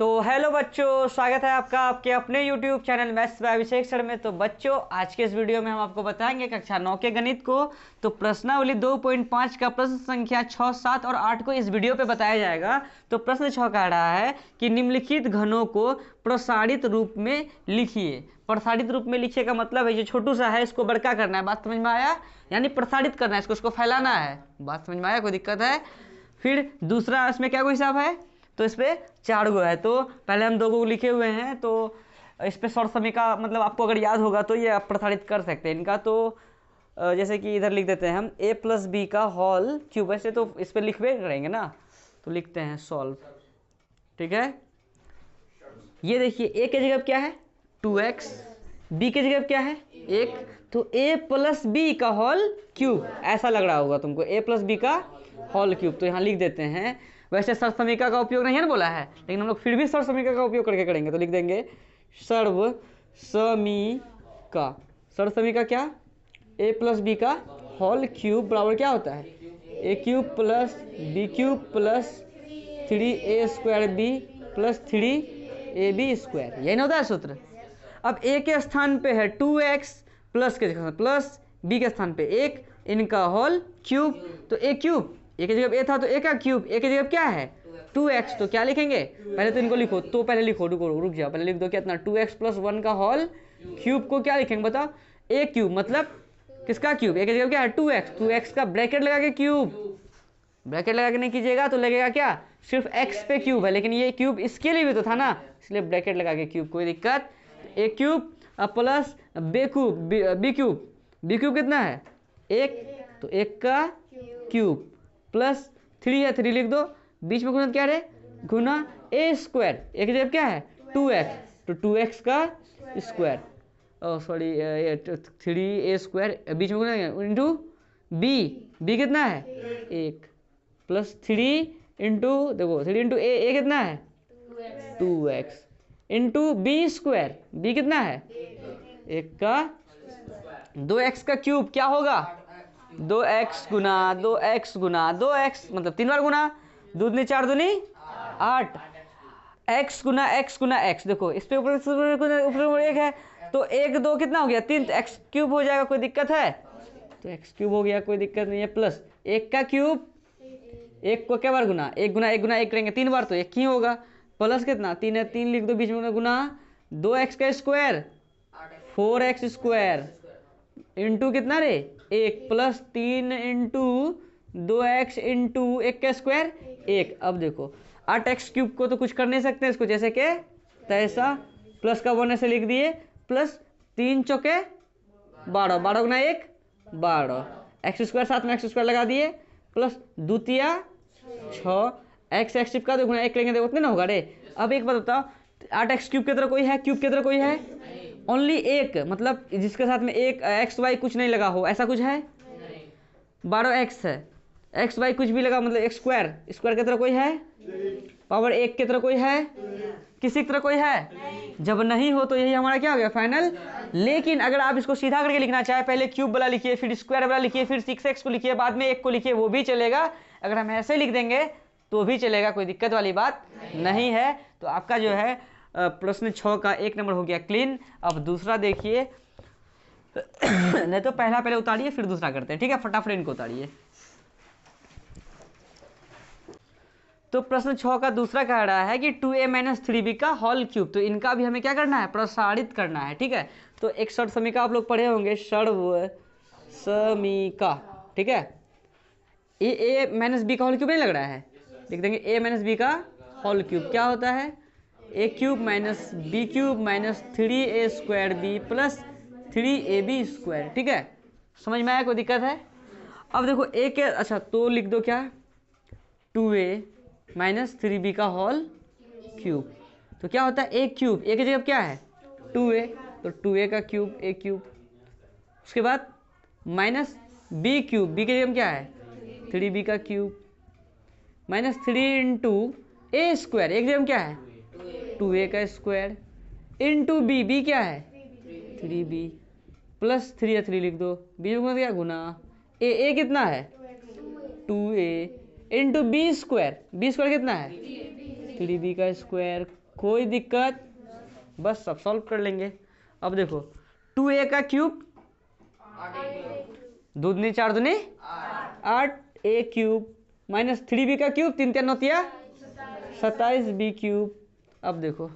तो हेलो बच्चों, स्वागत है आपका आपके अपने YouTube channel maths by Abhishek sir में। तो बच्चों, आज के इस वीडियो में हम आपको बताएंगे कक्षा 9 के गणित को। तो प्रश्नावली 2.5 का प्रश्न संख्या 6, 7 और 8 को इस वीडियो पे बताया जाएगा। तो प्रश्न 6 कह रहा है कि निम्नलिखित घनों को प्रसारित रूप में लिखिए। प्रसारित रूप में लिखिए का मतलब है जो छोटू सा है इसको बड़का करना है। बात समझ में आया? यानी प्रसारित करना है, इसको फैलाना है। बात समझ में आया? कोई दिक्कत है? फिर दूसरा इसमें क्या कोई हिसाब है? तो इस पे 4 गो है। तो पहले हम 2 गो लिखे हुए हैं। तो इस पे शॉर्ट समीका मतलब आपको अगर याद होगा तो ये आप प्रसारित कर सकते हैं इनका। तो जैसे कि इधर लिख देते हैं हम a + b का होल क्यूब। ऐसे तो इस पे लिखवे करेंगे ना, तो लिखते हैं सॉल्व। ठीक है, ये देखिए a की जगह क्या है 2x, b की जगह क्या है 1। तो a + b का होल क्यूब, ऐसा लग रहा होगा तुमको a + b का होल क्यूब। तो यहाँ लिख देते हैं। वैसे सर्व समीका का उपयोग नहीं है ना बोला है, लेकिन हम लोग फिर भी सर्व समीका का उपयोग करके करेंगे। तो लिख देंगे सर्व समीका। सर्व समीका क्या? a + b का होल क्यूब बराबर क्या होता है a³ + b³ + 3a² b + 3ab²। यही ना होता है सूत्र। अब a के स्थान पे है 2x प्लस b के स्थान पे 1, इनका होल क्यूब। तो a³ a की जगह a था तो a का क्यूब, a की जगह क्या है 2x। तो क्या लिखेंगे? पहले तो इनको लिखो। तो पहले लिखो, रुक जाओ, पहले लिख दो कितना 2x + 1 का होल क्यूब को क्या लिखेंगे बताओ a³ मतलब किसका क्यूब? a की जगह क्या है 2x, 2x का ब्रैकेट लगा के क्यूब। ब्रैकेट लगा के नहीं कीजिएगा तो लगेगा क्या सिर्फ x पे क्यूब है, लेकिन ये क्यूब इसके लिए भी तो था ना, इसलिए ब्रैकेट लगा के क्यूब। कोई दिक्कत? a³ प्लस b³ कितना है 1, तो 1 का क्यूब प्लस 3 है 3 लिख दो। बीच में गुना क्या है गुना a², a की जगह क्या है 2x, तो 2x का स्क्वायर, सॉरी 3a², बीच में गुना इंटू b कितना है 1 प्लस 3 इंटू देखो 3 इंटू a कितना है 2x इंटू b² b कितना है 1 का 2x का क्यूब क्या होगा 2x गुना 2x गुना 2x मतलब 3 बार गुना, 2 दूनी 4 दूनी 8, x गुना x गुना x। देखो इस पे ऊपर 1 है तो 1 2 कितना हो गया 3, तो x³ हो जाएगा। कोई दिक्कत है? तो x³ हो गया, कोई दिक्कत नहीं है। प्लस 1 का क्यूब 1 को क्या बार गुना 1 गुना 1 गुना 1 करेंगे 3 बार तो 1 ही होगा। प्लस कितना 3 है 3 लिख दो, बीच में गुना 2x का स्क्वायर 4x² इंटू कितना रे 1 प्लस 3 इंटू 2x इंटू 1 का स्क्वायर 1। अब देखो 8x³ को तो कुछ कर नहीं सकते इसको जैसे के तैसा, प्लस का 1 ऐसे लिख दिए, प्लस 3 चौके 12, 12 गुना 1 12, x² साथ में x² लगा दिए, प्लस 2 तिया 6, x चिपका दो गुना 1 करेंगे तो उतने ना होगा रे। अब एक बात बताओ 8x³ की तरह कोई है, क्यूब की तरह कोई है? ओनली एक, मतलब जिसके साथ में एक xy कुछ नहीं लगा हो, ऐसा कुछ है? 12x है, xy कुछ भी लगा मतलब स्क्वायर की तरह कोई है? पावर 1 की तरह कोई है? किसी की तरह कोई है? जब नहीं हो तो यही हमारा क्या हो गया फाइनल। लेकिन अगर आप इसको सीधा करके लिखना चाहे, पहले क्यूब वाला लिखिए, फिर स्क्वायर वाला लिखिए, फिर 6x को लिखिए, बाद में 1 को लिखिए, वो भी चलेगा। अगर हम ऐसे लिख देंगे तो भी चलेगा, कोई दिक्कत वाली बात नहीं है। तो आपका जो है प्रश्न 6 का 1 नंबर हो गया क्लीन। अब दूसरा देखिए नहीं तो पहले उतारिए फिर दूसरा करते हैं, ठीक है? फटाफट इनको उतारिए। तो प्रश्न 6 का दूसरा कह रहा है कि 2a - 3b का होल क्यूब। तो इनका भी हमें क्या करना है प्रसारित करना है, ठीक है? तो एक सर्व समीका आप लोग पढ़े होंगे, सर्व समीका, ठीक है? a - b का होल क्यूब नहीं लग रहा है, लिख देंगे a - b का होल क्यूब क्या होता है a³ - b³ - 3a² b plus 3ab²। ठीक है, समझ में आया? कोई दिक्कत है? अब देखो a के अच्छा तो लिख दो क्या 2a - 3b का होल क्यूब। तो क्या होता है a³ a की जगह क्या है 2a, तो 2a का क्यूब a³। उसके बाद माइनस b³ b की जगह क्या है 3b का क्यूब, माइनस 3 इंटू a² एक जगह क्या है 2a का स्क्वायर इंटू b क्या है 3b प्लस 3 या 3 लिख दो, b में क्या गुना a कितना है 2a इंटू b² कितना है 3b का स्क्वायर कोई दिक्कत, बस सब सॉल्व कर लेंगे। अब देखो 2a का क्यूब, दूनी 4 दूनी 8a क्यूब माइनस 3b का क्यूब, 3 3 9 27b क्यूब। अब देखो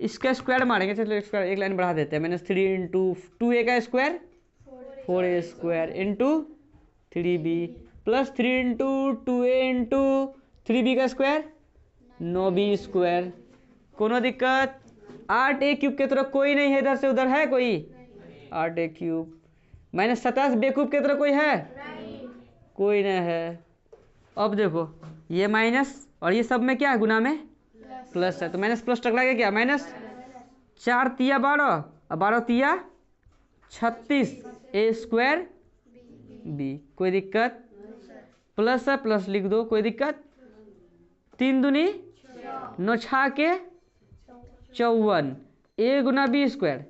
इसका स्क्वायर मारेंगे, चलो स्क्वायर एक लाइन बढ़ा देते हैं, -3 इंटू 2a का square 4a square into 3b plus 3 into 2a into 3b का स्क्वायर 9b स्क्वायर। कोनो दिक्कत? 8a क्यूब के तरफ कोई नहीं है, इधर से उधर है कोई? 8a cube minus 27b cube के तरफ कोई है? कोई नहीं है। अब देखो ये माइनस और ये सब में क्या है, गुना में प्लस है, तो माइनस प्लस टकरा गया क्या, माइनस 4 तिया 12 और 12 तिया 36 a स्क्वायर b। कोई दिक्कत? प्लस है, प्लस लिख दो, कोई दिक्कत? 3 दूनी 9 6 के 54 a गुना b square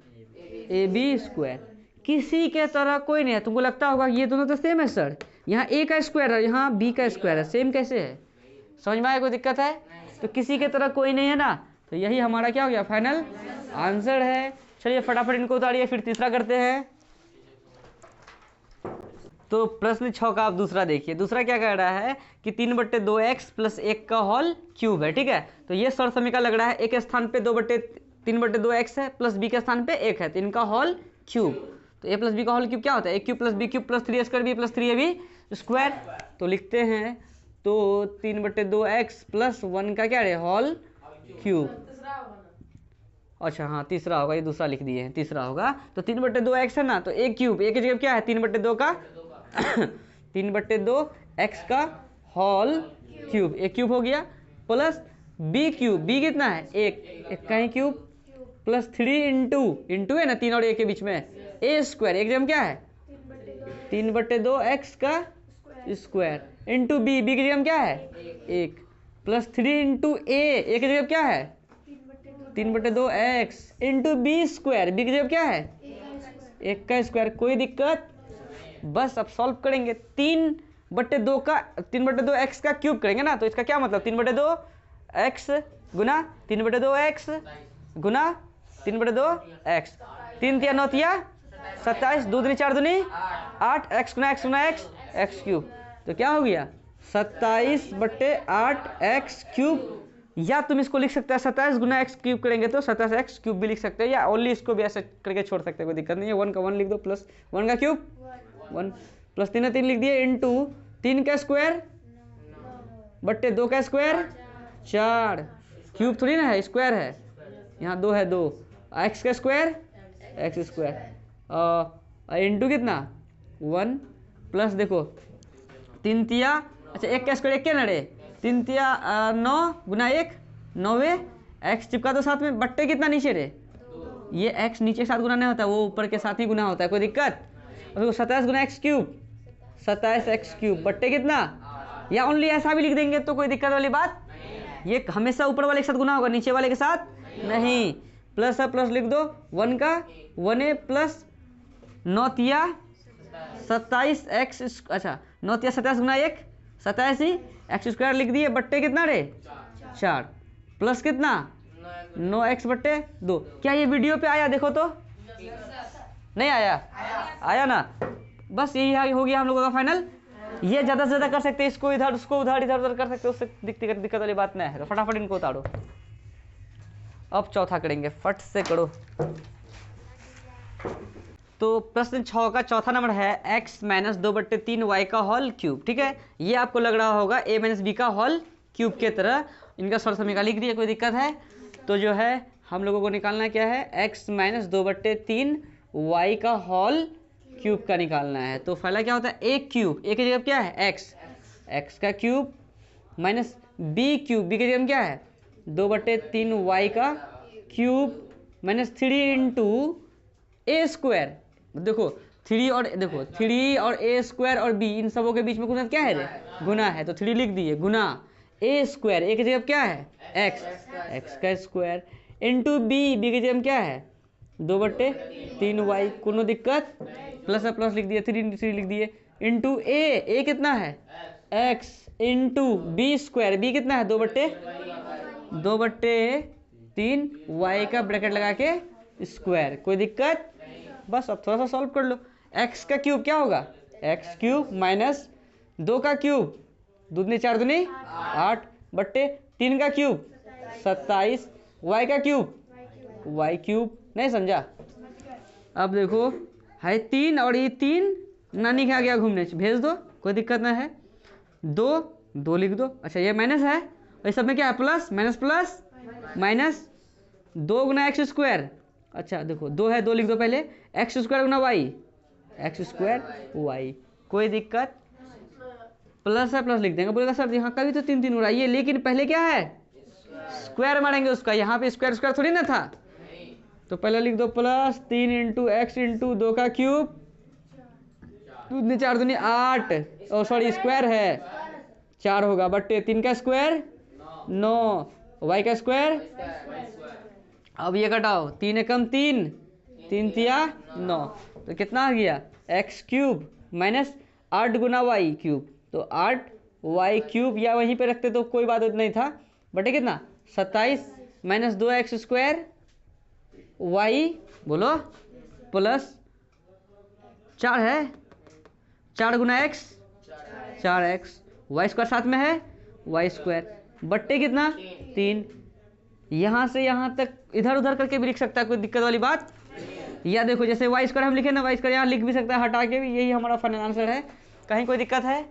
A B square. किसी के तरह कोई नहीं है। तुमको लगता होगा ये दोनों तो सेम है सर, यहाँ a का स्क्वायर है, यहाँ b का स्क्वायर है, सेम कैसे है? समझ में आया? कोई दिक्कत है? तो किसी के तरह कोई नहीं है ना, तो यही हमारा क्या हो गया, फाइनल आंसर है। चलिए फटाफट इनको उतारिए, फिर तीसरा करते हैं। तो प्रश्न 6 का आप दूसरा देखिए। दूसरा क्या कह रहा है कि 3/2x प्लस 1 का होल क्यूब है, ठीक है। तो ये सर समीकरण लग रहा है, एक स्थान पे 3/2x है प्लस b के स्थान पे 1 है, तो इनका होल क्यूब। तो a प्लस बी का होल क्यूब क्या होता है, a cube plus b cube plus 3a square b plus 3ab square. तो लिखते हैं, तो 3/2x प्लस 1 का क्या है, होल क्यूब। अच्छा हाँ तीसरा होगा, ये दूसरा लिख दिए हैं, तीसरा होगा। तो 3/2x है ना, तो a क्यूब, a की जगह क्या है 3/2 का 3/2x का होल क्यूब, a क्यूब हो गया, प्लस b क्यूब, b कितना है 1 का ही क्यूब, प्लस 3 इंटू है ना 3 और a के बीच में a स्क्वायर, एक जगह क्या है 3/2x का स्क्वायर इंटू b, b की जगह क्या है 1, प्लस 3 इंटू a की जगह क्या है 3/2x into b square, b की जगह क्या है 1 का स्क्वायर। कोई दिक्कत? बस अब सॉल्व करेंगे। 3/2x का क्यूब करेंगे ना, तो इसका क्या मतलब 3/2x गुना 3/2x गुना 3/2x, 3 तिया 9 तिया 27, 2 दूनी 4 दूनी 8, x गुना x क्यूब। तो क्या हो गया 27/8x क्यूब, या तुम इसको लिख सकते हैं 27 गुना x क्यूब करेंगे तो 27x क्यूब भी लिख सकते हैं, या ओनली इसको भी ऐसे करके छोड़ सकते हैं, कोई दिक्कत नहीं है। 1 का 1 लिख दो, प्लस 1 का क्यूब 1 प्लस 3 का 3 लिख दिए, इंटू 3 का स्क्वायर बट्टे 2 का स्क्वायर 4, क्यूब थोड़ी ना है, स्क्वायर है, यहाँ 2 है 2, x का स्क्वायर x स्क्वायर इंटू कितना 1 प्लस देखो 3 तिया, अच्छा 1 का स्क्वायर 1 क्या नड़े 3 तिया 9 गुना 1 9, x चिपका दो साथ में, बट्टे कितना नीचे रे, ये x नीचे के साथ गुना नहीं होता, वो ऊपर के साथ ही गुना होता है, कोई दिक्कत? और 27 गुना x क्यूब 27x क्यूब बट्टे कितना, या ओनली ऐसा भी लिख देंगे तो कोई दिक्कत वाली बात, ये हमेशा ऊपर वाले के साथ गुना होगा, नीचे वाले के साथ नहीं। प्लस है, प्लस लिख दो, 1 का 1a प्लस 9 तिया 27x, अच्छा 9 तिया 27 गुना 1 27 ही, x स्क्वायर लिख दिए, बट्टे कितना रे 4, प्लस कितना 9x बट्टे 2। क्या ये वीडियो पे आया, देखो तो नहीं आया? आया ना, बस यही हो गया हम लोगों का फाइनल। ये ज़्यादा से ज़्यादा कर सकते हैं, इसको इधर उसको उधर इधर उधर कर सकते हो, उससे दिक्कत वाली बात नहीं है। तो फटाफट इनको उतारो। अब चौथा करेंगे, फट से करो। तो प्रश्न 6 का चौथा नंबर है x माइनस 2/3y का होल क्यूब, ठीक है। ये आपको लग रहा होगा a माइनस बी का होल क्यूब के तरह, इनका सर समीकरण लिख दिया, कोई दिक्कत है? तो जो है हम लोगों को निकालना क्या है, x माइनस 2/3y का होल क्यूब का निकालना है। तो पहला क्या होता है a क्यूब, a की जगह क्या है x का cube minus b cube, b की जगह क्या है 2/3y का cube minus 3 into a square. देखो 3 और a स्क्वायर और b, इन सबों के बीच में गुना क्या है रे, गुना है, तो 3 लिख दिए, गुना a स्क्वायर, a की जगह क्या है x का स्क्वायर इंटू b की जगह क्या है 2/3y। कोनो दिक्कत? प्लस है, प्लस लिख दिए, 3 लिख दिए, इंटू a कितना है x into b square, b कितना है 2/3 3 y का ब्रैकेट लगा के स्क्वायर, कोई दिक्कत? बस अब थोड़ा सा सॉल्व कर लो। x का क्यूब क्या होगा? एक्स क्यूब माइनस 2 का क्यूब, 2 दूनी 4 दूनी 8 बट्टे 3 का क्यूब 27, y का क्यूब y क्यूब। नहीं समझा? अब देखो है 3 और ये 3 नानी के आ गया घूमने, भेज दो, कोई दिक्कत ना है। 2 लिख दो। अच्छा ये माइनस है और ये सब में क्या है? प्लस माइनस प्लस माइनस 2 गुना एक्स स्क्वायर। अच्छा देखो 2 है, 2 लिख दो पहले, एक्स स्क्वायर गुना वाई, एक्स स्क्वायर वाई, कोई दिक्कत? प्लस है प्लस लिख देंगे। बोलेगा सर यहाँ का भी तो 3 हो रहा है ये, लेकिन पहले क्या है? स्क्वायर मारेंगे उसका, यहाँ पे स्क्वायर स्क्वायर थोड़ी ना था, तो पहले लिख दो प्लस 3 इंटू एक्स इंटू 2 का क्यूब, 2 दूनी 4 दूनी 8, और सॉरी स्क्वायर है 4 होगा, बट्टे 3 का स्क्वायर 9, वाई का स्क्वायर। अब ये घटाओ, 3 एकम 3, 3 तिया 9, तो कितना आ गया? एक्स क्यूब माइनस 8 गुना वाई क्यूब, तो 8 वाई क्यूब, या वहीं पे रखते तो कोई बात नहीं था, बटे कितना? 27 माइनस 2 एक्स स्क्वायर वाई, बोलो, प्लस 4 है, 4 गुना एक्स 4 एक्स, वाई स्क्वायर साथ में है वाई स्क्वायर, बट्टे कितना? 3। यहाँ से यहाँ तक इधर उधर करके भी लिख सकता है, कोई दिक्कत वाली बात? या देखो जैसे वाई स्क्वायर हम लिखे ना, वाई स्क्वायर यहाँ लिख भी सकता है हटा के भी, यही हमारा फाइनल आंसर है। कहीं कोई दिक्कत है?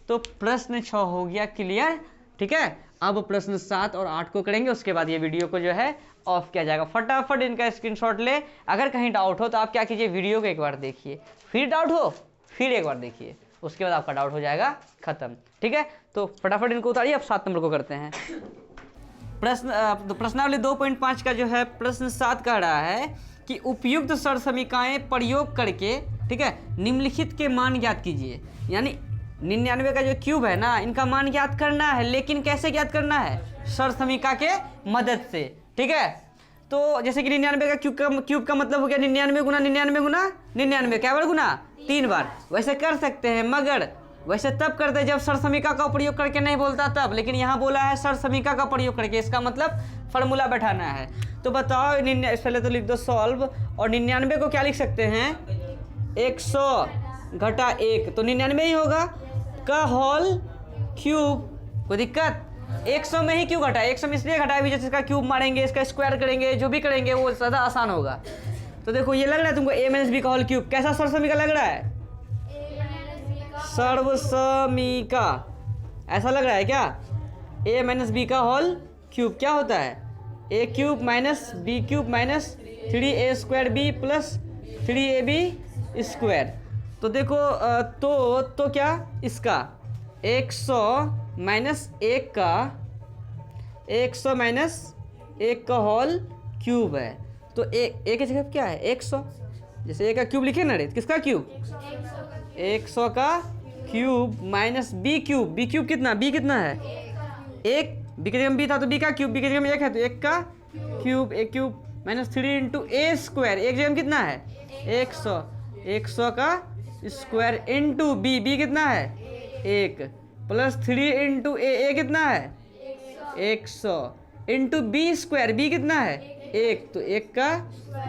तो प्रश्न 6 हो गया क्लियर, ठीक है। अब प्रश्न 7 और 8 को करेंगे, उसके बाद ये वीडियो को जो है ऑफ किया जाएगा। फटाफट इनका स्क्रीनशॉट ले, अगर कहीं डाउट हो तो आप क्या कीजिए, वीडियो को एक बार देखिए, फिर डाउट हो फिर एक बार देखिए, उसके बाद आपका डाउट हो जाएगा खत्म, ठीक है। तो फटाफट इनको उतारिए। अब 7 नंबर को करते हैं। प्रश्नावली 2.5 का जो है प्रश्न 7 कह रहा है कि उपयुक्त सर समीकरण प्रयोग करके, ठीक है, निम्नलिखित के मान ज्ञात कीजिए। यानी 99 का जो क्यूब है ना, इनका मान ज्ञात करना है, लेकिन कैसे ज्ञात करना है? सर समीकरण के मदद से, ठीक है। तो जैसे कि 99 का क्यूब का मतलब हो गया 99 गुना 99 गुना 99, क्या बार गुना? 3 बार। वैसे कर सकते हैं, मगर वैसे तब करते हैं जब सर समीकरण का प्रयोग करके नहीं बोलता तब, लेकिन यहाँ बोला है सर समीकरण का प्रयोग करके, इसका मतलब फार्मूला बैठाना है। तो बताओ, पहले तो लिख दो सॉल्व, और 99 को क्या लिख सकते हैं? 100 घटा 1, तो 99 ही होगा का होल क्यूब, कोई दिक्कत? 100 में ही क्यों घटा? 100 में इसलिए घटाया भी जैसे इसका क्यूब मारेंगे, इसका स्क्वायर करेंगे, जो भी करेंगे वो ज़्यादा आसान होगा। तो देखो ये लग रहा है तुमको a माइनस बी का होल क्यूब, कैसा सर समीकरण लग रहा है? सर्वसमीका, ऐसा लग रहा है क्या? a माइनस बी का होल क्यूब क्या होता है? a cube minus B cube minus 3a square B plus 3ab square. तो देखो तो क्या इसका 100 माइनस 1 का 100 माइनस 1 का होल क्यूब है, तो ए की जगह क्या है? 100, जैसे a का क्यूब लिखे ना रे, किसका क्यूब? 100 का क्यूब माइनस बी क्यूब कितना? b कितना है? 1, b की जगह b था तो b का क्यूब, b की जगह में 1 है तो 1 का cube, a cube minus 3 into a square, एक जगह में कितना है? 100 का स्क्वायर इंटू b कितना है? 1 प्लस 3 इंटू a कितना है? 100 इंटू b स्क्वायर, b कितना है? 1, तो 1 का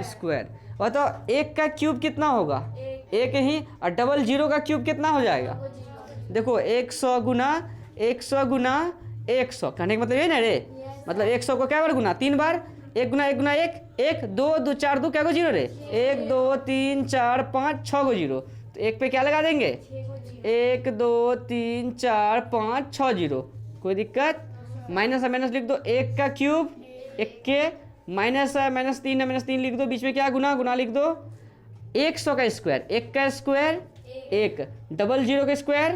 स्क्वायर। बताओ 1 का क्यूब कितना होगा? 1 ही, और 00 का क्यूब कितना हो जाएगा? देखो 100 गुना 100 कहने का मतलब ये ना रे, मतलब 100 को क्या बार गुना? 3 बार, 1 गुना 1 गुना 1, 1 2 2 4 2 क्या को 0 रे? 1 2 3 4 5 6 को 0, तो 1 पे क्या लगा देंगे? 1 2 3 4 5 6 0, कोई दिक्कत? माइनस है माइनस लिख दो, 1 का क्यूब 1 के माइनस है माइनस 3 है माइनस 3 लिख दो, बीच में क्या गुना लिख दो, 100 का स्क्वायर, 1 का स्क्वायर 1, 00 का स्क्वायर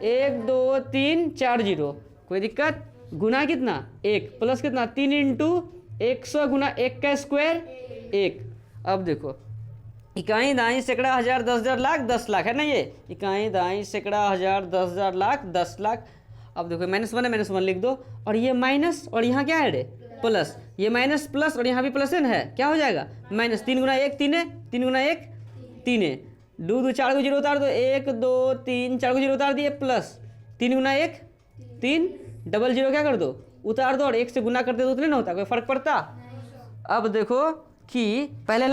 1 2 3 4 0, कोई दिक्कत? गुना कितना? 1 प्लस कितना? 3 इंटू 100 गुना 1 का स्क्वायर 1। अब देखो इकाई दाई सैकड़ा हज़ार 10,000 लाख 10 लाख है ना, ये इकाई दाई सैकड़ा हज़ार 10,000 लाख 10 लाख। अब देखो -1 है -1 लिख दो, और ये माइनस और यहाँ क्या है रे? प्लस, ये माइनस प्लस और यहाँ भी प्लस है, क्या हो जाएगा? माइनस 3 गुना 1 3 है, 3 गुना 1 3 है, 2 2 4 को 0 उतार दो, 1 2 3 4 को 0 उतार दिए, प्लस 3 गुना 1 3, 00 क्या कर दो? उतार दो, और 1 से गुना करते तो उतने ना होता, कोई फर्क पड़ता? अब देखो कि पहले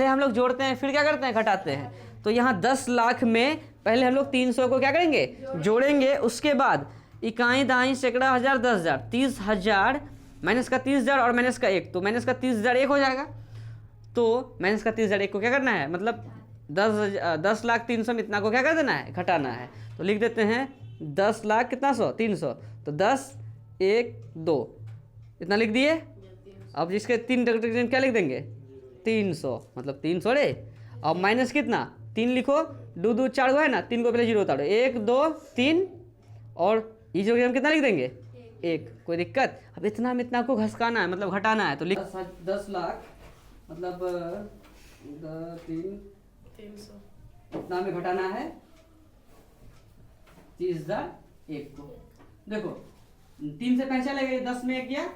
हम लोग जोड़ते हैं, फिर क्या करते हैं, घटाते हैं। तो यहाँ 10 लाख में पहले हम लोग 300 को क्या करेंगे, जोड़ेंगे। उसके बाद इकाई दाई सैकड़ा हज़ार 10,000, 30,000 माइनस का 30,000 और माइनस का 1, तो माइनस का 30,000 1 हो जाएगा। तो माइनस का 30,000 1 को क्या करना है, मतलब 10 लाख 300 में इतना को क्या कर देना है, घटाना है। तो लिख देते हैं 10 लाख कितना 100 300, तो 10 1 2 इतना लिख दिए। अब जिसके 3 डिविजन क्या लिख देंगे, 300, मतलब 300 रे। अब माइनस कितना 3 लिखो, 2 2 4 को है ना, 3 को पहले 0 उतारो, 1 2 3 और ये जो हम कितना लिख देंगे 1। कोई दिक्कत। अब इतना में इतना को घसकाना है, मतलब घटाना है। तो लिख 10 लाख मतलब 300 इतना में घटाना है 30,001 को। देखो 3 से पहचान लेगा, 10 में 1 गया,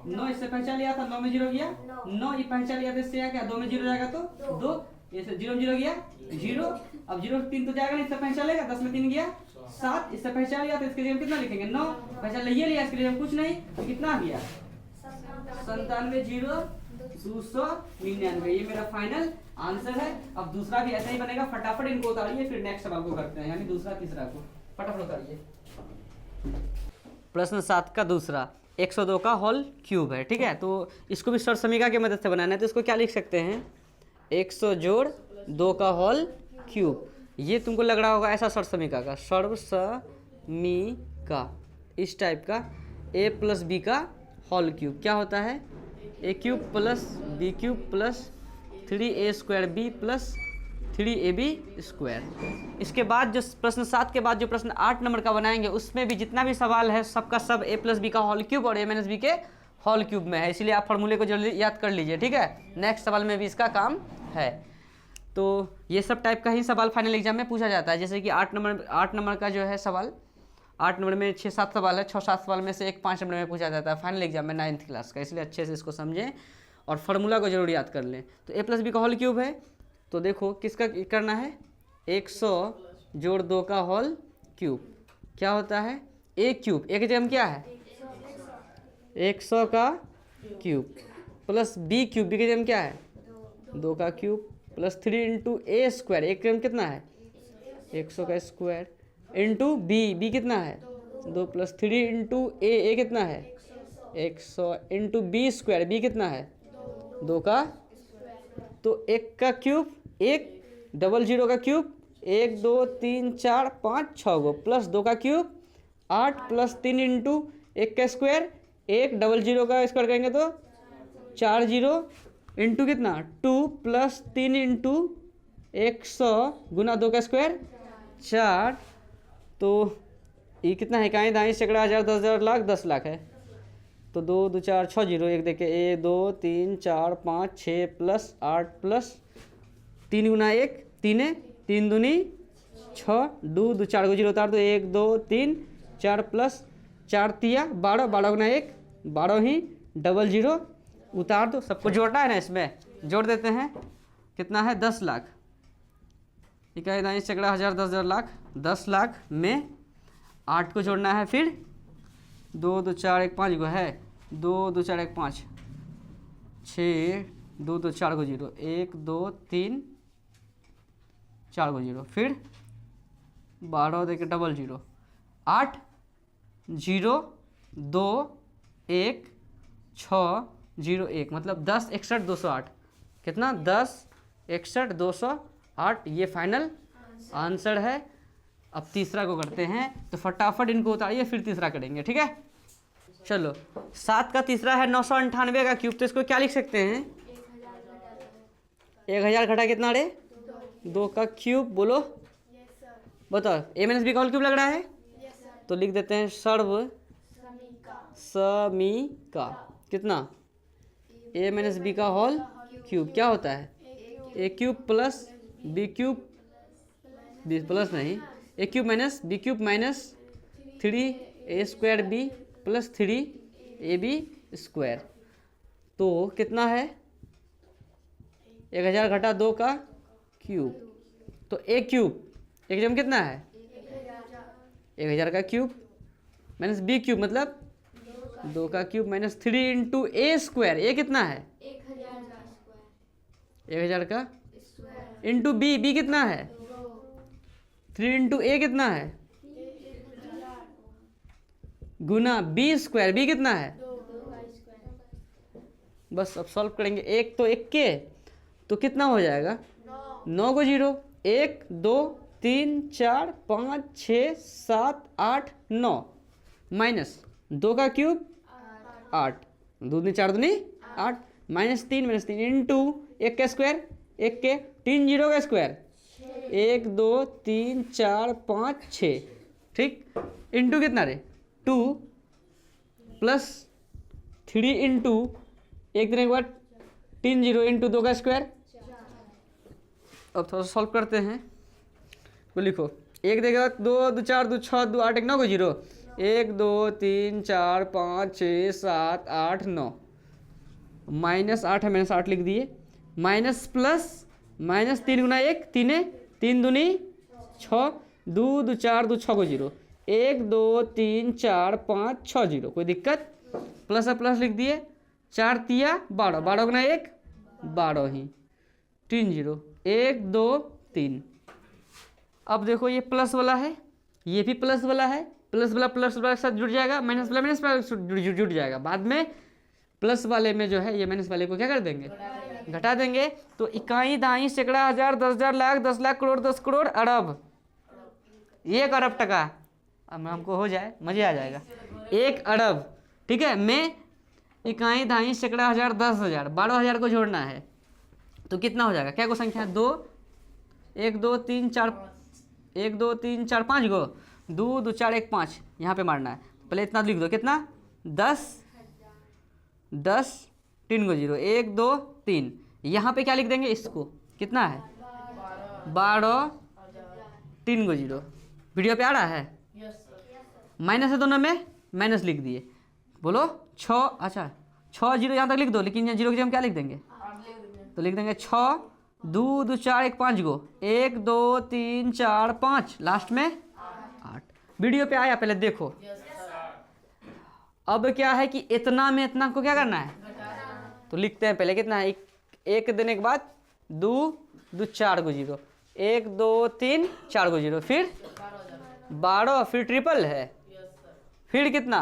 9 इससे पहचान लिया था, 9 में 0 गया, 9 ये पहचान लिया था, इससे आ गया 2 में 0 जाएगा तो 2, इससे 0 0 गया 0। अब 0 3 तो जाएगा नहीं, इससे पहचान लेगा, 10 में 3 गया 7, इससे पहचान लिया तो इसके लिए हम कितना लिखेंगे 9, पहचान ये लिया, इसके लिए हम कुछ नहीं, तो कितना गया 97,299। ये मेरा फाइनल आंसर है। अब दूसरा भी ऐसा ही बनेगा, फटाफट इनको उतारिए, फिर नेक्स्ट सवाल को करते हैं, यानी दूसरा तीसरा को फटाफट उतारिए। प्रश्न 7 का दूसरा 102 का होल क्यूब है, ठीक है। तो इसको भी सर्व समीकरण की मदद से बनाना है, तो इसको क्या लिख सकते हैं, 100 जोड़ 2 का होल क्यूब। ये तुमको लग रहा होगा ऐसा सर्व समीकरण का, सर्व समीकरण इस टाइप का, a प्लस बी का होल क्यूब क्या होता है, a cube plus B cube plus 3a² plus 3ab square. इसके बाद जो प्रश्न 7 के बाद जो प्रश्न 8 नंबर का बनाएंगे, उसमें भी जितना भी सवाल है सबका सब a प्लस बी का होल क्यूब और a माइनस बी के होल क्यूब में है, इसलिए आप फॉर्मूले को जल्दी याद कर लीजिए, ठीक है। नेक्स्ट सवाल में भी इसका काम है। तो ये सब टाइप का ही सवाल फाइनल एग्जाम में पूछा जाता है, जैसे कि 8 नंबर का जो है सवाल, 8 नंबर में 6-7 सवाल है, 6-7 सवाल में से एक 5 नंबर में पूछा जाता है फाइनल एग्जाम में 9th क्लास का, इसलिए अच्छे से इसको समझें और फार्मूला को जरूर याद कर लें। तो a प्लस बी का होल क्यूब है, तो देखो किसका करना है, 100 जोड़ 2 का होल क्यूब क्या होता है, a क्यूब, a की जगह क्या है 100 का cube plus b cube, b की जगह क्या है 2 का cube plus 3 into a square, एक क्रम कितना है 100 का स्क्वायर इंटू b कितना है 2 प्लस 3 इंटू a कितना है 100 इंटू b स्क्वायर, b कितना है 2 का, तो 1 का क्यूब 1, 00 का क्यूब 1 2 3 4 5 6 गो प्लस 2 का क्यूब 8 प्लस 3 इंटू 1 का स्क्वायर 1, 00 का स्क्वायर करेंगे तो 4 0 इंटू कितना 2 प्लस 3 इंटू 100 गुना 2 का स्क्वायर 4, तो ये कितना है, इकाई दाई सैकड़ा हज़ार 10,000 लाख 10 लाख है, तो 2 2 4 6 0 1 देखे 1 2 3 4 5 6 प्लस 8 प्लस 3 गुना 1 3 3 दूनी 6 2 2 4 को 0 उतार दो 1 2 3 4 प्लस 4 तिया 12 12 गुना 1 12 ही 00 उतार दो, सबको जोड़ना है ना, इसमें जोड़ देते हैं, कितना है 10 लाख, इकाई दाई सैकड़ा हज़ार 10,000 लाख 10 लाख में 8 को जोड़ना है, फिर 2 2 4 1 5 को है 2 2 4 1 5 6 2 2 4 को 0 1 2 3 4 को 0 फिर 12 देके 00 8 0 2 1 6 0 1 मतलब 10 61 208, कितना 10 61 208, ये फाइनल आंसर है। अब तीसरा को करते हैं, तो फटाफट इनको उतारिए फिर तीसरा करेंगे, ठीक है। चलो 7 का तीसरा है 998 का क्यूब, तो इसको क्या लिख सकते हैं 1000 घटा कितना रे 2 का क्यूब, बोलो बताओ, a माइनस बी का होल क्यूब लग रहा है, तो लिख देते हैं सर्व समीका, कितना a माइनस बी का होल क्यूब क्या होता है a cube plus B cube, B plus नहीं a cube minus B cube minus 3a² b plus 3ab square, तो कितना है 1000 घटा 2 का क्यूब, तो a क्यूब एक जम कितना है 1000 का क्यूब माइनस b क्यूब मतलब 2 का cube minus 3 into a square, a कितना है 1000 का इंटू बी, बी कितना है 3 इंटू ए कितना है गुना बी स्क्वायर, बी कितना है बस अब सॉल्व करेंगे। एक तो एक के तो कितना हो जाएगा 9 को 0, 1 2 3 4 5 6 7 8 9 माइनस 2 का क्यूब 8, 2 दूनी 4 दूनी 8 माइनस 3 इंटू 1 का स्क्वायर 1 के 3 0 का स्क्वायर 1 2 3 4 5 6 ठीक, इंटू कितना रे 2 प्लस 3 इंटू 1 देने के बाद 3 0 इंटू 2 का स्क्वायर। अब थोड़ा सॉल्व करते हैं, तो लिखो 1 देगा 2 2 4 2 6 2 8 1 9 को 0, 1 2 3 4 5 6 7 8 9 माइनस 8 है, माइनस 8 लिख दिए, माइनस प्लस माइनस 3 गुना 1 3 3 दूनी 6 2 2 4 2 6 को 0, 1 2 3 4 5 6 0, कोई दिक्कत, प्लस है प्लस लिख दिए, 4 तिया 12, 12 गुना 1 12 ही, 3 0 1 2 3। अब देखो ये प्लस वाला है, ये भी प्लस वाला है, प्लस वाला के साथ जुड़ जाएगा, माइनस वाला माइनस वाला जुड़ जाएगा, बाद में प्लस वाले में जो है ये माइनस वाले को क्या कर देंगे घटा देंगे। तो इकाई दाई सैकड़ा हजार 10,000 लाख 10 लाख करोड़ 10 करोड़ अरब 1 अरब टका, अब हमको हो जाए मजे आ जाएगा 1 अरब ठीक है, में इकाई दाई सैकड़ा हजार 10,000 12,000 को जोड़ना है तो कितना हो जाएगा, क्या को संख्या 2 1 2 3 4 1 2 3 4 5 गो 2 2 4 1 5 यहाँ पे मारना है, पहले इतना लिख दो कितना 10 10 3 को 0 1 2 3, यहाँ पे क्या लिख देंगे इसको कितना है 12 3 को 0, वीडियो पे आ रहा है माइनस है दोनों में माइनस लिख दिए, बोलो 6 अच्छा 6 0 यहाँ तक लिख दो, लेकिन यहाँ 0 की जगह क्या लिख देंगे तो लिख देंगे 6 2 2 4 1 5 गो 1 2 3 4 5 लास्ट में 8, वीडियो पे आया पहले देखो। अब क्या है कि इतना में इतना को क्या करना है तो लिखते हैं पहले कितना है 1 देने के बाद 2 2 4 को 0 1 2 3 4 को 0 फिर 12 फिर ट्रिपल है फिर कितना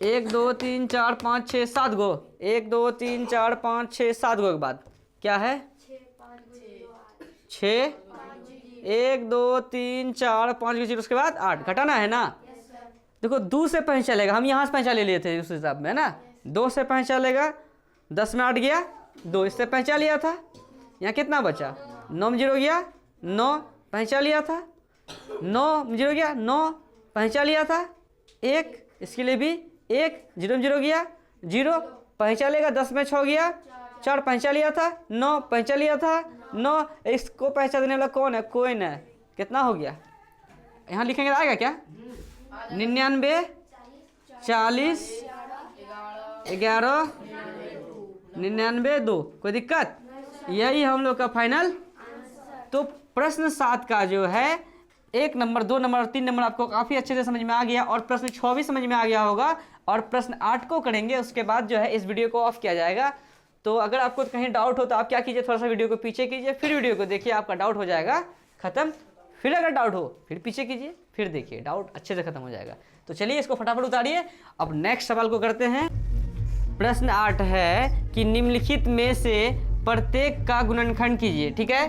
1 2 3 4 5 6 7 गो 1 2 3 4 5 6 7 गो के बाद क्या है 6 1 2 3 4 5 को 0 उसके बाद 8 घटाना है ना। देखो 2 से पैंचा चलेगा, हम यहाँ से पैंचा ले लिए थे उस हिसाब में है ना, 2 से पैंचा चलेगा 10 में 8 गया 2, इससे पैंचा लिया था, यहाँ कितना बचा 9 में 0 गया 9 पैंचा लिया था, 9 में 0 गया 9 पैंचा लिया था 1, इसके लिए भी 1 0 में 0 गया 0 पैंचा लेगा, 10 में 6 गया 4 पैंचा लिया था 9 पैंचा लिया था 9, इसको पैंचा देने वाला कौन है कोई न, कितना हो गया यहाँ लिखेंगे आएगा क्या 99 40 11 99 2, कोई दिक्कत, यही हम लोग का फाइनल। तो प्रश्न 7 का जो है 1 नंबर 2 नंबर और 3 नंबर आपको काफ़ी अच्छे से समझ में आ गया और प्रश्न 6 भी समझ में आ गया होगा, और प्रश्न 8 को करेंगे उसके बाद जो है इस वीडियो को ऑफ किया जाएगा। तो अगर आपको कहीं डाउट हो तो आप क्या कीजिए थोड़ा सा वीडियो को पीछे कीजिए, फिर वीडियो को देखिए, आपका डाउट हो जाएगा खत्म, फिर अगर डाउट हो फिर पीछे कीजिए, फिर देखिए डाउट अच्छे से खत्म हो जाएगा। तो चलिए इसको फटाफट उतारिए। अब नेक्स्ट सवाल को करते हैं। प्रश्न 8 है कि निम्नलिखित में से प्रत्येक का गुणनखंड कीजिए, ठीक है।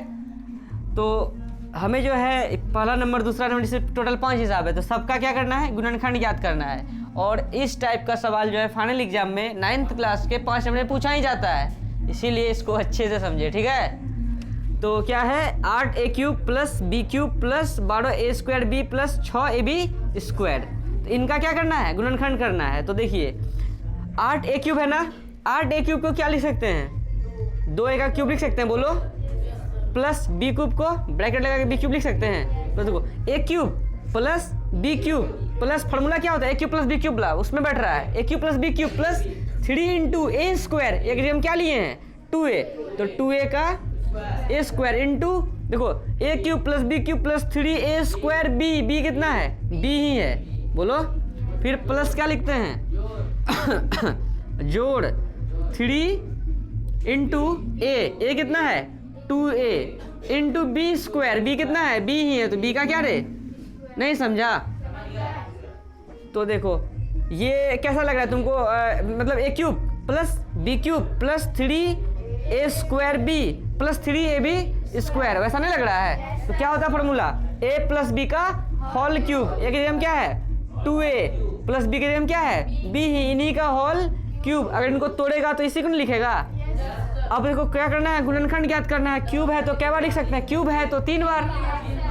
तो हमें जो है पहला नंबर दूसरा नंबर जैसे टोटल 5 हिसाब है, तो सबका क्या करना है गुणनखंड याद करना है। और इस टाइप का सवाल जो है फाइनल एग्जाम में 9th क्लास के 5 नंबर में पूछा ही जाता है, इसीलिए इसको अच्छे से समझिए, ठीक है। तो क्या है 8a³ plus b³ plus 12a² plus 6ab square, तो इनका क्या करना है गुणनखंड करना है। तो देखिए 8a³ है ना, 8a³ को क्या लिख सकते हैं 2a का क्यूब लिख सकते हैं, बोलो, प्लस b³ को ब्रैकेट लगा के b³ लिख सकते हैं। तो देखो a³ plus b³ plus formula क्या होता है a³ प्लस b³ उसमें बैठ रहा है a³ plus b³ plus 3 × a², एक हम क्या लिए हैं 2a, तो 2a का a² इंटू देखो a³ plus b³ plus 3a² b कितना है b ही है, बोलो, फिर प्लस क्या लिखते हैं जोड़ 3 इंटू ए कितना है 2a into b square, b कितना है बी ही है तो बी का क्या रे, नहीं समझा। तो देखो ये कैसा लग रहा है तुमको, मतलब a cube plus B cube plus 3a square B plus 3ab square, वैसा नहीं लग रहा है। तो क्या होता है फॉर्मूला, a प्लस बी का होल क्यूब, ए की जगह क्या है 2a प्लस बी की जगह क्या है b ही, इन्हीं का होल क्यूब। अगर इनको तोड़ेगा तो इसी को नहीं लिखेगा। अब इनको क्या करना है, गुणनखंड ज्ञात करना है। क्यूब है तो क्या बार लिख सकते हैं, क्यूब है तो 3 बार,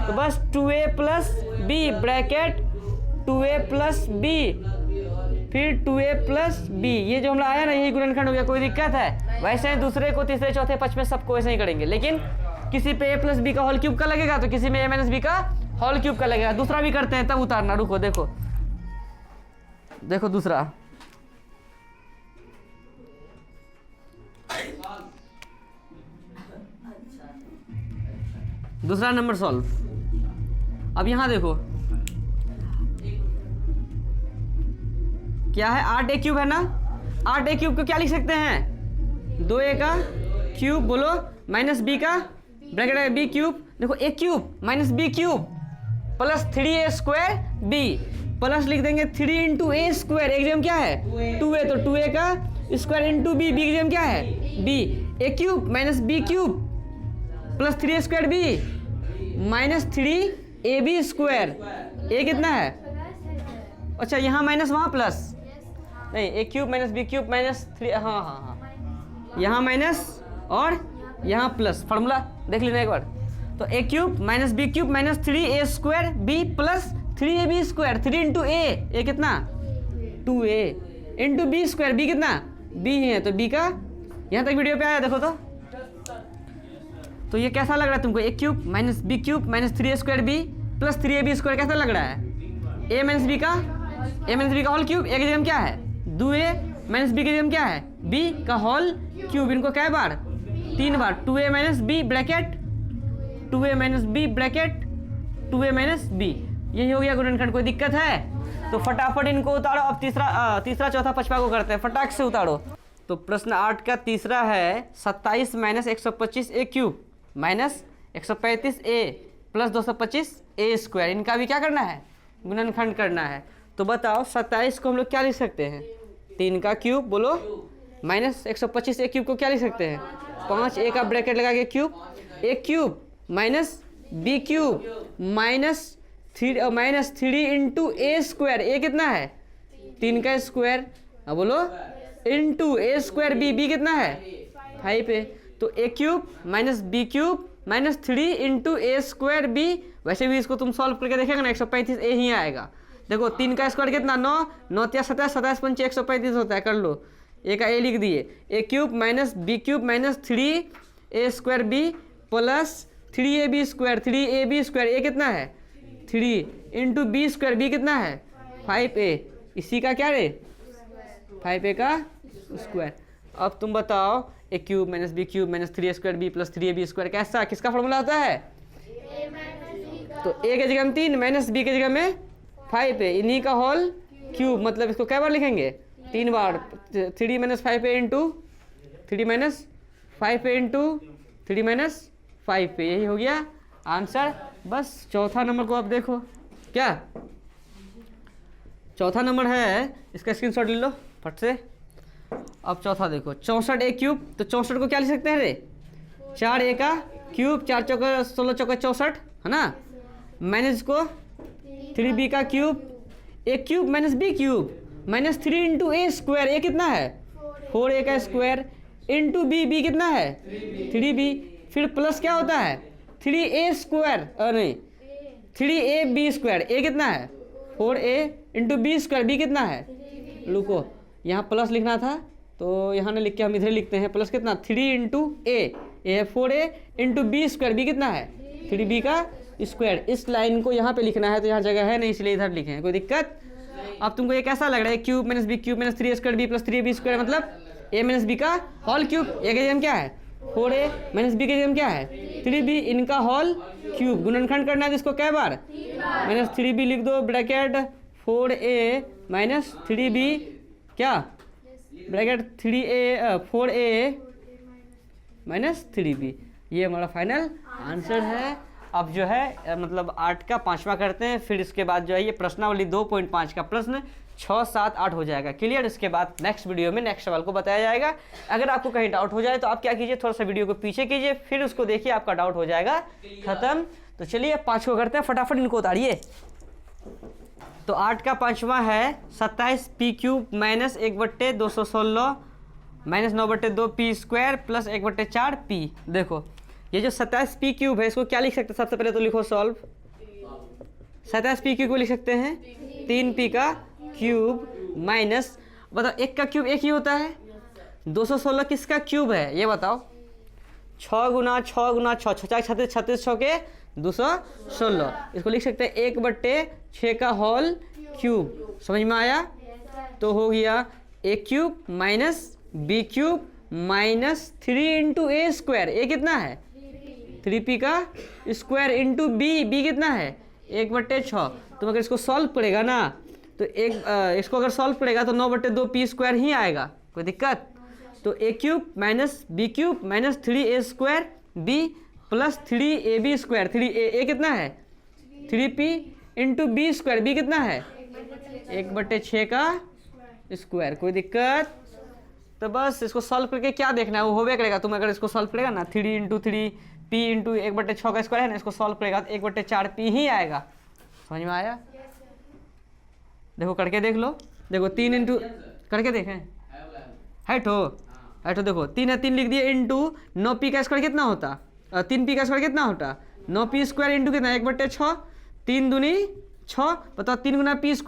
तो बस 2a plus B bracket 2a plus B फिर 2a प्लस बी, ये जो हमारा आया ना यही गुणनखंड हो गया। कोई दिक्कत है, वैसे दूसरे को तीसरे चौथे पांचवें सबको ऐसे ही करेंगे, लेकिन किसी पे a प्लस बी का होल क्यूब का लगेगा तो किसी में a माइनस बी का होल क्यूब का लगेगा। दूसरा भी करते हैं तब उतारना, रुको देखो देखो दूसरा, दूसरा नंबर सॉल्व। अब यहां देखो क्या है, 8a क्यूब है ना, 8a क्यूब को क्या लिख सकते हैं 2a का क्यूब बोलो माइनस b का ब्रैकेट है b क्यूब, देखो a cube minus b cube plus 3a square b plus लिख देंगे 3 इंटू ए स्क्वायर, एक जगह क्या है 2a तो 2a का स्क्वायर इंटू b, b की जगह क्या है b, a cube minus b cube plus 3a square b minus 3ab square, a कितना है, अच्छा यहाँ माइनस वहाँ प्लस, नहीं a cube minus B cube minus 3, हाँ यहाँ माइनस और यहाँ प्लस, फार्मूला देख लेना एक बार। तो a cube minus B cube minus 3a square B plus 3ab square, 3 into a कितना 2a into b square, b कितना b ही है तो b का, यहाँ तक वीडियो पे आया देखो तो ये कैसा लग रहा है तुमको, a cube minus B cube minus 3a square B plus 3ab square कैसा लग रहा है, a माइनस बी का होल क्यूब, ए की जगह क्या है 2a माइनस बी की जगह क्या है b का होल क्यूब, इनको क्या बार 3 बार, 2a minus B bracket 2a minus B bracket 2a minus B, यही हो गया गुणनखंड। कोई दिक्कत है तो फटाफट इनको उतारो। अब तीसरा चौथा पांचवा को करते हैं, फटाक से उतारो। तो प्रश्न 8 का तीसरा है 27 माइनस 125 ए क्यूब माइनस 135 ए प्लस 225 ए स्क्वायर, इनका भी क्या करना है गुणनखंड करना है। तो बताओ 27 को हम लोग क्या लिख सकते हैं, 3 का क्यूब बोलो माइनस 125 ए क्यूब को क्या लिख सकते हैं 5a का ब्रैकेट लगा के cube, a cube minus B cube minus 3 into a square, a कितना है 3 का स्क्वायर, अब बोलो इंटू ए स्क्वायर बी कितना है 5a, तो a cube minus B cube minus 3 into a square b. वैसे भी इसको तुम सॉल्व करके देखेगा ना 135 ए ही आएगा। देखो 3 का स्क्वायर कितना 9, 9 या 27, 27 पंच 135 होता है, कर लो, ए का ए लिख दिए, a cube minus B cube minus 3a square B plus 3ab square, 3ab square, a कितना है 3 इंटू बी स्क्वायर, बी कितना है 5a, इसी का क्या रे 5a का स्क्वायर। अब तुम बताओ a cube minus B cube minus 3a square B plus 3ab square कैसा, किसका फॉर्मूला होता है, तो ए के जगह में 3 माइनस बी के जगह में 5a, इन्हीं का होल क्यूब, मतलब इसको क्या बार लिखेंगे 3 बार, 3 minus 5a into 3 minus 5a into 3 minus 5a, यही हो गया आंसर। बस चौथा नंबर को अब देखो, क्या चौथा नंबर है, इसका स्क्रीनशॉट ले लो फट से। अब चौथा देखो 64a क्यूब, तो 64 को क्या लिख सकते हैं रे 4a का क्यूब, 4 चौका 16 चौका 64 है ना, माइनस को 3b का cube, a cube minus B cube minus 3 into a square, a कितना है 4a का स्क्वायर इंटू बी कितना है 3b, फिर प्लस क्या होता है 3a स्क्वायर, नहीं 3ab स्क्वायर, ए कितना है 4a into b square, b कितना है, रुको यहाँ प्लस लिखना था तो यहाँ ना लिख के हम इधर लिखते हैं, प्लस कितना 3 इंटू ए है 4a into b square, b कितना है 3b का स्क्वायर। इस लाइन को यहाँ पे लिखना है तो यहाँ जगह है नहीं, इसलिए इधर लिखे हैं, कोई दिक्कत। अब तुमको ये कैसा लग रहा है, cube minus B cube minus 3a square B plus 3ab square, मतलब a माइनस बी का होल क्यूब, ए के जगह क्या है 4a माइनस बी के जगह क्या है 3b, इनका होल क्यूब, गुणनखंड करना है तो इसको क्या बार माइनस 3b लिख दो ब्रैकेट 4a माइनस 3b क्या ब्रैकेट 4a माइनस 3b। ये हमारा फाइनल आंसर है। अब जो है मतलब 8 का 5वां करते हैं, फिर इसके बाद जो है ये प्रश्नावली 2.5 का प्रश्न 6, 7, 8 हो जाएगा क्लियर। इसके बाद नेक्स्ट वीडियो में नेक्स्ट सवाल को बताया जाएगा। अगर आपको कहीं डाउट हो जाए तो आप क्या कीजिए, थोड़ा सा वीडियो को पीछे कीजिए, फिर उसको देखिए, आपका डाउट हो जाएगा खत्म। तो चलिए 5 को करते हैं, फटाफट इनको उतारिए। तो 8 का 5वां है 27p³ minus 1/216 minus 9/2p² plus 1/4p। देखो ये जो 27p³ है इसको क्या लिख सकते हैं, सबसे पहले तो लिखो सॉल्व। 27p³ को लिख सकते हैं 3p का क्यूब माइनस, बताओ 1 का क्यूब 1 ही होता है, 216 किसका क्यूब है ये बताओ, 6 गुना 6 गुना 6, 6 36, 36 6 के 216। इसको लिख सकते हैं 1/6 का होल क्यूब। समझ में आया? तो हो गया a³ minus b³ minus 3 × a²। ए कितना है 3p का स्क्वायर इंटू b कितना है 1/6। तुम अगर इसको सॉल्व करेगा ना तो इसको अगर सॉल्व करेगा तो 9/2p² ही आएगा, कोई दिक्कत। तो a³ minus b³ minus 3a² b plus 3ab²। 3a कितना है 3p इंटू b², b कितना है 1/6 का स्क्वायर, कोई दिक्कत। तो बस इसको सॉल्व करके क्या देखना है, वो होबे करेगा। तुम अगर इसको सॉल्व करेगा ना 3 × 3p इंटू 1/6 का स्क्वायर है ना, इसको सॉल्व करेगा तो 1/4p ही आएगा। समझ में आया? देखो करके देख लो। देखो 3 इंटू करके देखें, है तो देखो 3 है 3 लिख दिए इंटू 9p का स्क्वायर कितना होता, 3p का स्क्वायर कितना होता 9p² इंटू कितना 1/6, 3 दूनी 6, बताओ 3 गुना p²,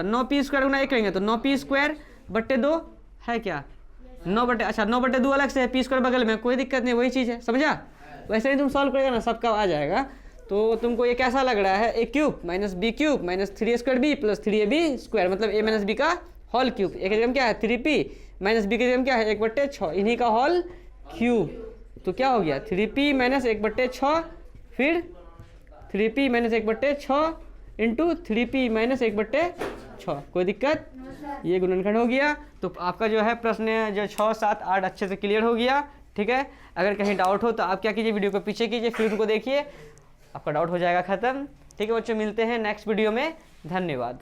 9p² गुना 1 करेंगे तो 9p²/2 है क्या 9/2 अलग से है, p² बगल में, कोई दिक्कत नहीं, वही चीज़ है। समझा? वैसे ही तुम सॉल्व करेगा ना सबका आ जाएगा। तो तुमको ये कैसा लग रहा है, a³ minus b³ minus 3a² plus 3ab², मतलब a माइनस b का होल क्यूब। एक जगह क्या है 3p माइनस b की जगह क्या है 1/6, इन्हीं का होल क्यूब। तो क्या हो गया 3p माइनस 1/6 फिर 3p minus 1/6 into 3p minus 1/6, कोई दिक्कत। ये गुणनखंड हो गया। तो आपका जो है प्रश्न जो 6, 7, 8 अच्छे से क्लियर हो गया। ठीक है, अगर कहीं डाउट हो तो आप क्या कीजिए, वीडियो को पीछे कीजिए, फिर उनको देखिए, आपका डाउट हो जाएगा खत्म। ठीक है बच्चों, मिलते हैं नेक्स्ट वीडियो में। धन्यवाद।